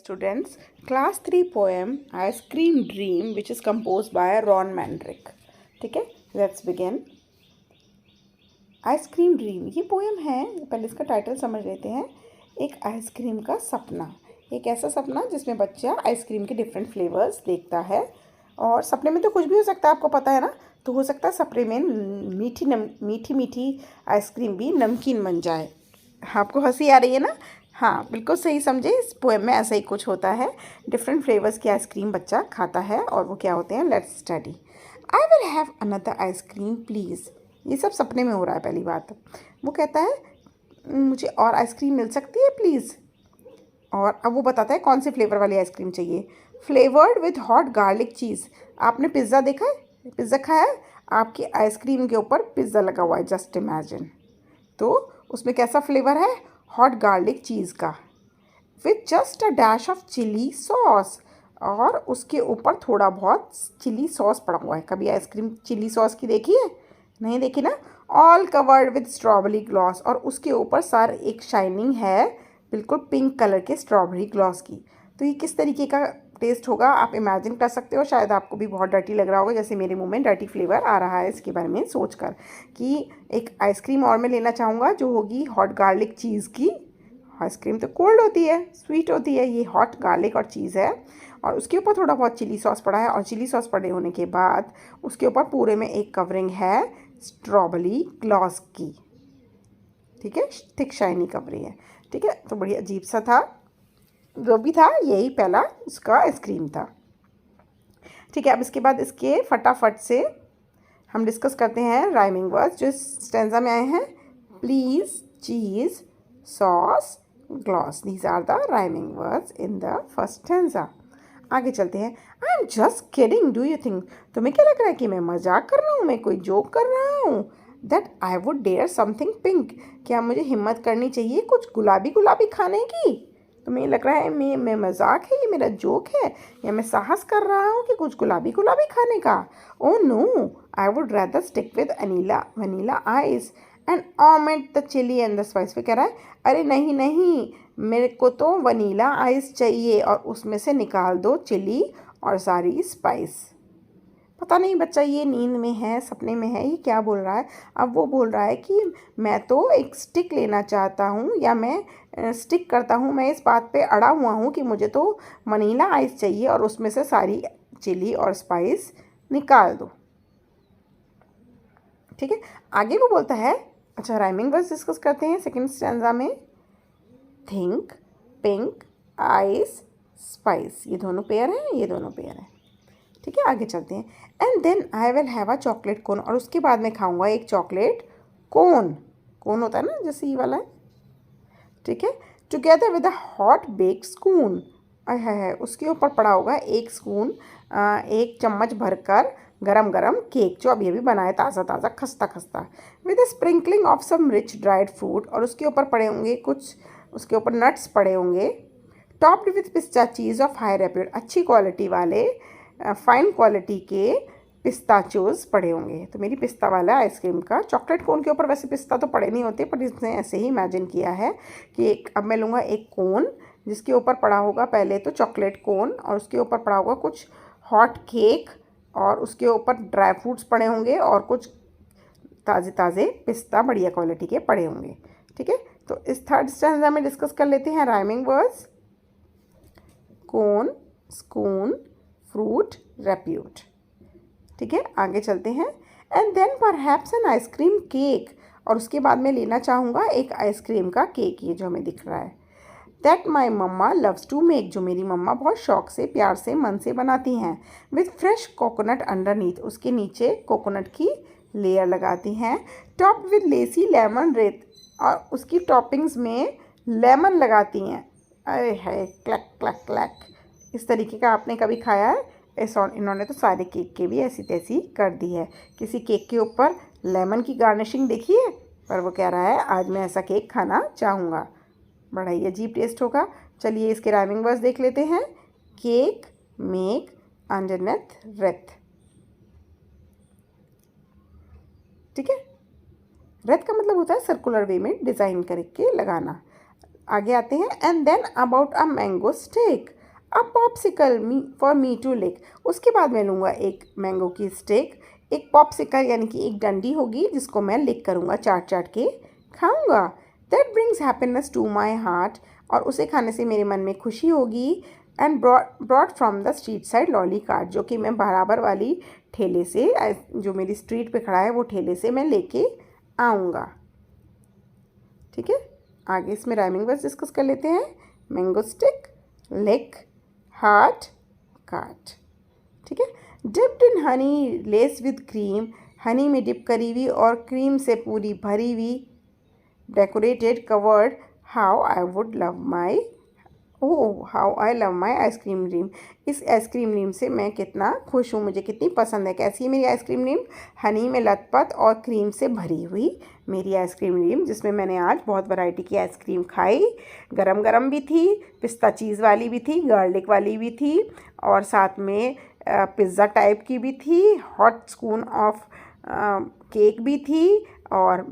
students, class 3 poem Ice Cream Dream, which is composed by Ron Mandrick. ठीक है, let's begin. Ice cream dream ये poem है, पहले इसका टाइटल समझ लेते हैं. एक आइसक्रीम का सपना, एक ऐसा सपना जिसमें बच्चा आइसक्रीम के डिफरेंट फ्लेवर्स देखता है. और सपने में तो कुछ भी हो सकता है, आपको पता है ना. तो हो सकता है सपने में मीठी मीठी आइसक्रीम भी नमकीन बन जाए. आपको हंसी आ रही है ना? हाँ, बिल्कुल सही समझे. इस पोएम में ऐसा ही कुछ होता है. डिफरेंट फ्लेवर्स की आइसक्रीम बच्चा खाता है और वो क्या होते हैं, let's study. I will have another ice cream please. ये सब सपने में हो रहा है. पहली बात वो कहता है मुझे और आइसक्रीम मिल सकती है प्लीज़. और अब वो बताता है कौन से फ्लेवर वाली आइसक्रीम चाहिए. फ्लेवर्ड विथ हॉट गार्लिक चीज़. आपने पिज़्ज़ा देखा है, पिज़्ज़ा खाया है? आपकी आइसक्रीम के ऊपर पिज़्ज़ा लगा हुआ है, जस्ट इमेजिन. तो उसमें कैसा फ्लेवर है? हॉट गार्लिक चीज़ का, with just a dash of chilli sauce. और उसके ऊपर थोड़ा बहुत चिली सॉस पड़ा हुआ है. कभी आइसक्रीम चिली सॉस की देखी है? नहीं देखी ना. All covered with strawberry gloss. और उसके ऊपर सर एक शाइनिंग है, बिल्कुल पिंक कलर के स्ट्रॉबेरी ग्लॉस की. तो ये किस तरीके का टेस्ट होगा आप इमेजिन कर सकते हो. शायद आपको भी बहुत डर्टी लग रहा होगा, जैसे मेरे मुंह में डर्टी फ्लेवर आ रहा है इसके बारे में सोचकर कि एक आइसक्रीम और मैं लेना चाहूँगा जो होगी हॉट गार्लिक चीज़ की. आइसक्रीम तो कोल्ड होती है, स्वीट होती है. ये हॉट गार्लिक और चीज़ है और उसके ऊपर थोड़ा बहुत चिली सॉस पड़ा है. और चिली सॉस पड़े होने के बाद उसके ऊपर पूरे में एक कवरिंग है स्ट्रॉबेरी ग्लॉस की. ठीक है, थिक शाइनी कवरिंग है. ठीक है, तो बड़ी अजीब सा था. जो भी था यही पहला उसका आइसक्रीम था. ठीक है, अब इसके बाद इसके फटाफट से हम डिस्कस करते हैं राइमिंग वर्ड्स जो इस स्टैंजा में आए हैं. Please, cheese, sauce, gloss. These are the rhyming words in the first stanza. आगे चलते हैं. I am just kidding, do you think. तुम्हें क्या लग रहा है कि मैं मजाक कर रहा हूँ, मैं कोई जोक कर रहा हूँ. That I would dare something pink. क्या मुझे हिम्मत करनी चाहिए कुछ गुलाबी गुलाबी खाने की. तुम्हें लग रहा है मैं मजाक है, ये मेरा जोक है, या मैं साहस कर रहा हूँ कि कुछ गुलाबी गुलाबी खाने का. Oh no, I would rather stick with vanilla ice and omit the chilli and the spice. फिर कह रहा है अरे नहीं नहीं, मेरे को तो वनीला आइस चाहिए और उसमें से निकाल दो चिली और सारी स्पाइस. पता नहीं बच्चा ये नींद में है, सपने में है, ये क्या बोल रहा है. अब वो बोल रहा है कि मैं तो एक स्टिक लेना चाहता हूँ, या मैं स्टिक करता हूँ, मैं इस बात पे अड़ा हुआ हूँ कि मुझे तो वनीला आइस चाहिए और उसमें से सारी चिली और स्पाइस निकाल दो. ठीक है, आगे वो बोलता है. अच्छा, राइमिंग वर्ड्स डिस्कस करते हैं सेकंड स्टैंजा में. Think, pink, ice, spice. ये दोनों पेयर हैं, ये दोनों पेयर हैं. ठीक है, आगे चलते हैं. And then I will have a chocolate cone. और उसके बाद मैं खाऊंगा एक चॉकलेट कोन. कोन होता है ना, जैसे ये वाला है. ठीक है, together with a hot bake spoon. है उसके ऊपर पड़ा होगा एक स्पून, एक चम्मच भरकर गरम गरम केक जो अभी अभी बनाए, ताज़ा ताज़ा खस्ता खस्ता, with a sprinkling of some rich dried fruit. और उसके ऊपर पड़े होंगे कुछ, उसके ऊपर नट्स पड़े होंगे. टॉप्ड विथ पिस्ता चीज़ ऑफ हाई रेप्यूट. अच्छी क्वालिटी वाले, फाइन क्वालिटी के पिस्ताचोज पड़े होंगे. तो मेरी पिस्ता वाला आइसक्रीम का चॉकलेट कोन के ऊपर वैसे पिस्ता तो पड़े नहीं होते, पर इसने ऐसे ही इमेजिन किया है कि अब मैं लूँगा एक कोन जिसके ऊपर पड़ा होगा पहले तो चॉकलेट कोन, और उसके ऊपर पड़ा होगा कुछ हॉट केक, और उसके ऊपर ड्राई फ्रूट्स पड़े होंगे और कुछ ताज़े ताज़े पिस्ता बढ़िया क्वालिटी के पड़े होंगे. ठीक है, तो इस थर्ड स्टैंजा में डिस्कस कर लेते हैं rhyming words. Cone, spoon, fruit, repute. ठीक है, आगे चलते हैं. And then perhaps an ice cream cake. और उसके बाद मैं लेना चाहूँगा एक आइसक्रीम का केक, ये जो हमें दिख रहा है. That my mama loves to make. जो मेरी मम्मा बहुत शौक से, प्यार से, मन से बनाती हैं. With fresh coconut underneath. उसके नीचे कोकोनट की लेयर लगाती हैं. टॉप विद लेसी लेमन रेत. और उसकी टॉपिंग्स में लेमन लगाती हैं. अरे है क्लैक क्लैक क्लैक. इस तरीके का आपने कभी खाया है? ऐसा इन्होंने तो सारे केक के भी ऐसी तैसी कर दी है. किसी केक के ऊपर लेमन की गार्निशिंग देखी है? पर वो कह रहा है आज मैं ऐसा केक खाना चाहूँगा. बड़ा ही अजीब टेस्ट होगा. चलिए इसके राइमिंग वर्ड्स देख लेते हैं. Cake, make, underneath, Wraith. ठीक है, रेथ का मतलब होता है सर्कुलर वे में डिज़ाइन करके लगाना. आगे आते हैं। And then about a mango stick, a popsicle for me to lick. उसके बाद मैं लूँगा एक मैंगो की स्टिक, एक पॉप्सिकल यानी कि एक डंडी होगी जिसको मैं लिक करूँगा, चाट चाट के खाऊँगा। That brings happiness to my heart, और उसे खाने से मेरे मन में खुशी होगी। And broad from the street side lolly cart, जो कि मैं बराबर वाली ठेले से, जो मेरी स्ट्रीट पे खड़ा है वो ठेले से मैं लेके आऊँगा। ठीक है, आगे इसमें राइमिंग वर्ड्स डिस्कस कर लेते हैं। मैंगो स्टिक, लिक, हार्ट, कार्ट। ठीक है। Dipped in Honey less with cream, Honey में डिप करी हुई और क्रीम से पूरी भरी हुई। Decorated, covered, how I would love my, oh how I love my ice cream dream. इस आइसक्रीम ड्रीम से मैं कितना खुश हूँ, मुझे कितनी पसंद है। कैसी है मेरी आइसक्रीम ड्रीम? हनी में लथपथ और क्रीम से भरी हुई मेरी आइसक्रीम ड्रीम, जिसमें मैंने आज बहुत वैरायटी की आइसक्रीम खाई। गरम गरम भी थी, पिस्ता चीज़ वाली भी थी, गार्लिक वाली भी थी, और साथ में पिज़्ज़ा टाइप की भी थी, हॉट स्पून ऑफ केक भी थी, और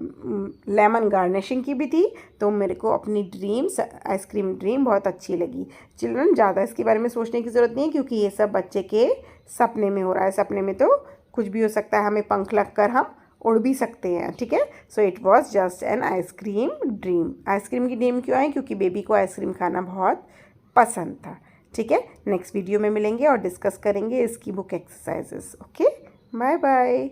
लेमन गार्निशिंग की भी थी। तो मेरे को अपनी ड्रीम्स, आइसक्रीम ड्रीम बहुत अच्छी लगी। चिल्ड्रन, ज़्यादा इसके बारे में सोचने की ज़रूरत नहीं है, क्योंकि ये सब बच्चे के सपने में हो रहा है। सपने में तो कुछ भी हो सकता है, हमें पंख लग कर हम उड़ भी सकते हैं। ठीक है, so it was just an ice cream dream. Ice cream की ड्रीम क्यों आई? क्योंकि बेबी को आइसक्रीम खाना बहुत पसंद था। ठीक है, नेक्स्ट वीडियो में मिलेंगे और डिस्कस करेंगे इसकी book exercises. Okay, bye bye.